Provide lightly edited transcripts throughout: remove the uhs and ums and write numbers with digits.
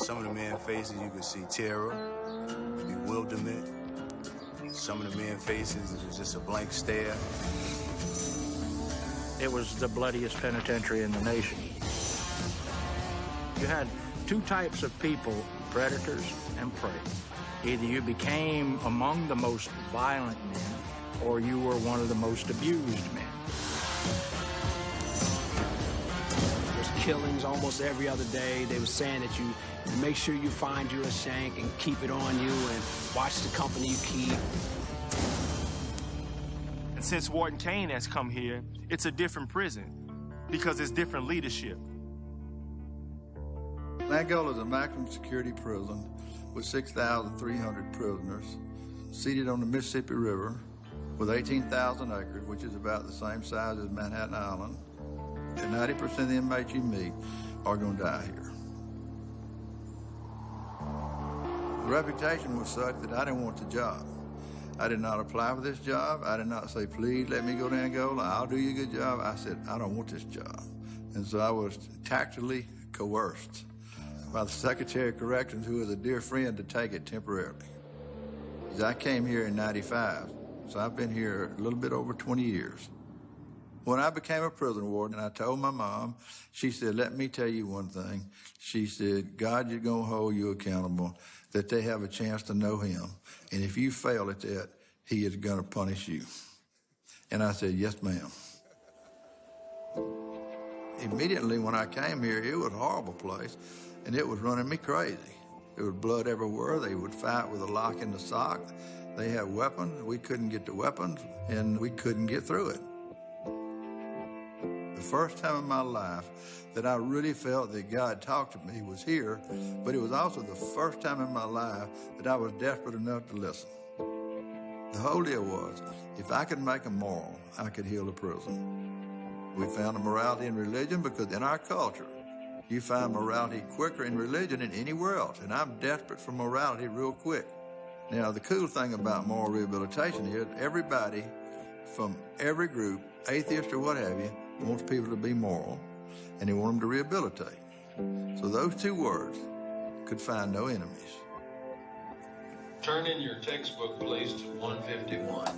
Some of the men's faces you could see terror, bewilderment. Some of the men's faces it was just a blank stare. It was the bloodiest penitentiary in the nation. You had two types of people, predators and prey. Either you became among the most violent men, or you were one of the most abused men. There's killings almost every other day. They were saying that you make sure you find you a shank and keep it on you and watch the company you keep. And since Warden Cain has come here, it's a different prison because it's different leadership. Angola is a maximum security prison with 6,300 prisoners, seated on the Mississippi River with 18,000 acres, which is about the same size as Manhattan Island. And 90% of the inmates you meet are going to die here. The reputation was such that I didn't want the job. I did not apply for this job. I did not say, please let me go to Angola. I'll do you a good job. I said, I don't want this job. And so I was tactfully coerced by the Secretary of Corrections, who was a dear friend, to take it temporarily. I came here in '95, so I've been here a little bit over 20 years. When I became a prison warden, I told my mom, she said, let me tell you one thing. She said, God is going to hold you accountable, that they have a chance to know him. And if you fail at that, he is going to punish you. And I said, yes, ma'am. Immediately when I came here, it was a horrible place, and it was running me crazy. There was blood everywhere. They would fight with a lock in the sock. They had weapons. We couldn't get the weapons, and we couldn't get through it. The first time in my life that I really felt that God talked to me was here, but it was also the first time in my life that I was desperate enough to listen. The whole deal was, if I could make them moral, I could heal the prison. We found a morality in religion because in our culture, you find morality quicker in religion than anywhere else, and I'm desperate for morality real quick. Now, the cool thing about moral rehabilitation is everybody from every group, atheist or what have you, wants people to be moral, and they want them to rehabilitate. So those two words could find no enemies. Turn in your textbook, please, to 151.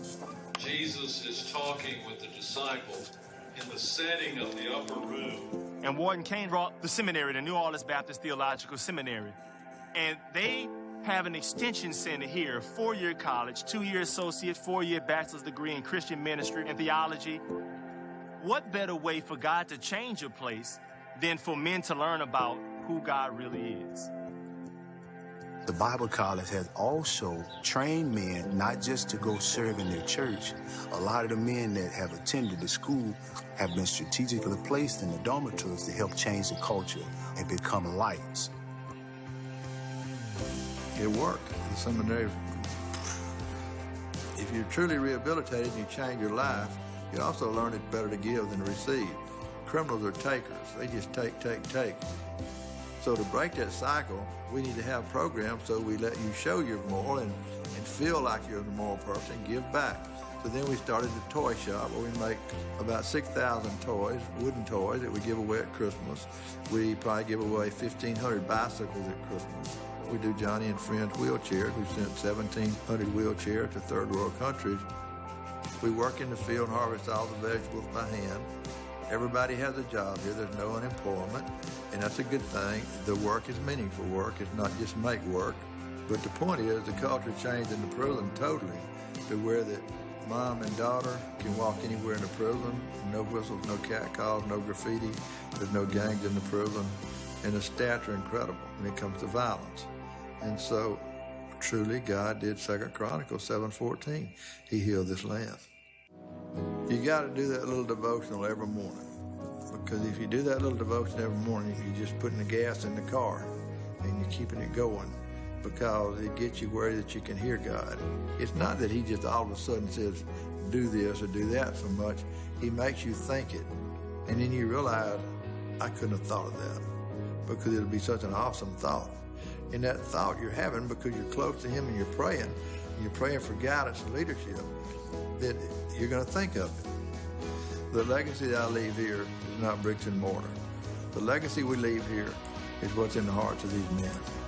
Jesus is talking with the disciples in the setting of the upper room. And Warden Cain brought the seminary, the New Orleans Baptist Theological Seminary. And they have an extension center here, 4-year college, 2-year associate, 4-year bachelor's degree in Christian ministry and theology. What better way for God to change a place than for men to learn about who God really is? The Bible College has also trained men not just to go serve in their church. A lot of the men that have attended the school have been strategically placed in the dormitories to help change the culture and become lights. It worked. The seminary, if you're truly rehabilitated and you change your life, you also learn it's better to give than to receive. Criminals are takers. They just take. So to break that cycle, we need to have programs so we let you show you're moral and feel like you're a moral person, give back. So then we started a toy shop where we make about 6,000 toys, wooden toys that we give away at Christmas. We probably give away 1,500 bicycles at Christmas. We do Johnny and Friends wheelchairs. We've sent 1,700 wheelchairs to third world countries. We work in the field and harvest all the vegetables by hand. Everybody has a job here. There's no unemployment, and that's a good thing. The work is meaningful work. It's not just make work. But the point is the culture changed in the prison totally to where that mom and daughter can walk anywhere in the prison. No whistles, no catcalls, no graffiti. There's no gangs in the prison. And the stats are incredible when it comes to violence. And so, truly, God did 2 Chronicles 7:14. He healed this land. You got to do that little devotional every morning. Because if you do that little devotion every morning, you're just putting the gas in the car and you're keeping it going because it gets you where that you can hear God. It's not that he just all of a sudden says, do this or do that so much. He makes you think it. And then you realize, I couldn't have thought of that because it'll be such an awesome thought. And that thought you're having because you're close to him and you're praying for guidance and leadership, that you're going to think of it. The legacy that I leave here is not bricks and mortar. The legacy we leave here is what's in the hearts of these men.